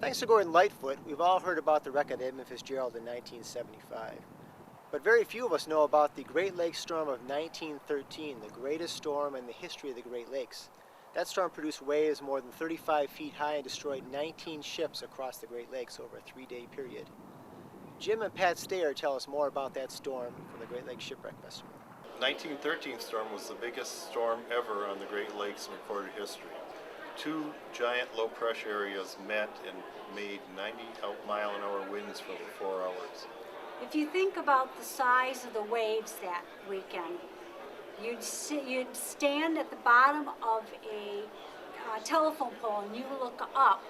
Thanks to Gordon Lightfoot, we've all heard about the wreck at Edmund Fitzgerald in 1975. But very few of us know about the Great Lakes storm of 1913, the greatest storm in the history of the Great Lakes. That storm produced waves more than 35 feet high and destroyed 19 ships across the Great Lakes over a 3-day period. Jim and Pat Stayer tell us more about that storm from the Great Lakes Shipwreck Festival. 1913 storm was the biggest storm ever on the Great Lakes in recorded history. Two giant low-pressure areas met and made 90 mile-an-hour winds for over 4 hours. If you think about the size of the waves that weekend, you'd stand at the bottom of a telephone pole and you look up.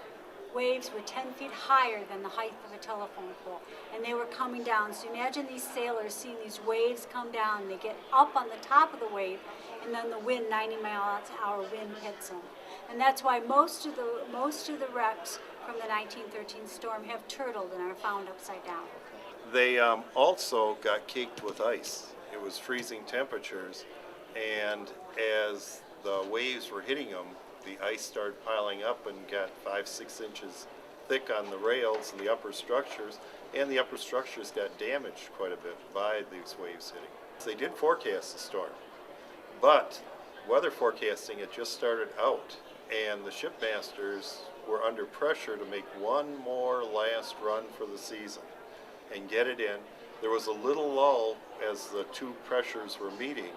Waves were 10 feet higher than the height of a telephone pole, and they were coming down. So imagine these sailors seeing these waves come down. They get up on the top of the wave, and then the wind, 90-mile-an-hour wind, hits them. And that's why most of the wrecks from the 1913 storm have turtled and are found upside down. They also got caked with ice. It was freezing temperatures, and as the waves were hitting them, the ice started piling up and got 5-6 inches thick on the rails and the upper structures, and the upper structures got damaged quite a bit by these waves hitting. So they did forecast the storm, but weather forecasting had just started out, and the shipmasters were under pressure to make one more last run for the season and get it in. There was a little lull as the two pressures were meeting,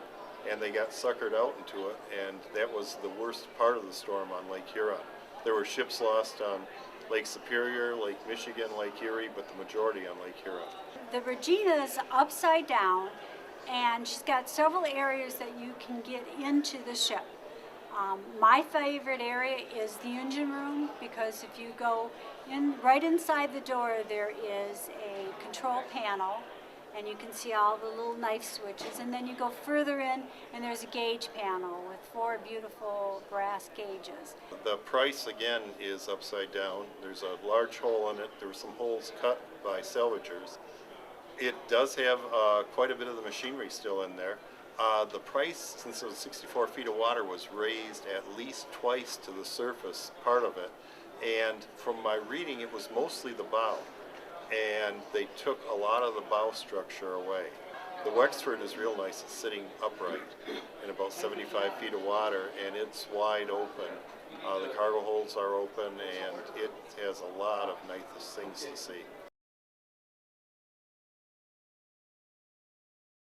and they got suckered out into it, and that was the worst part of the storm on Lake Huron. There were ships lost on Lake Superior, Lake Michigan, Lake Erie, but the majority on Lake Huron. The Regina's upside down, and she's got several areas that you can get into the ship. My favorite area is the engine room, because if you go in right inside the door, there is a control panel, and you can see all the little knife switches. And then you go further in, and there's a gauge panel with 4 beautiful brass gauges. The price, again, is upside down. There's a large hole in it. There were some holes cut by salvagers. It does have quite a bit of the machinery still in there. The price, since it was 64 feet of water, was raised at least twice to the surface part of it. And from my reading, it was mostly the bow. And they took a lot of the bow structure away. The Wexford is real nice. It's sitting upright in about 75 feet of water, and it's wide open. The cargo holds are open, and it has a lot of nice things to see.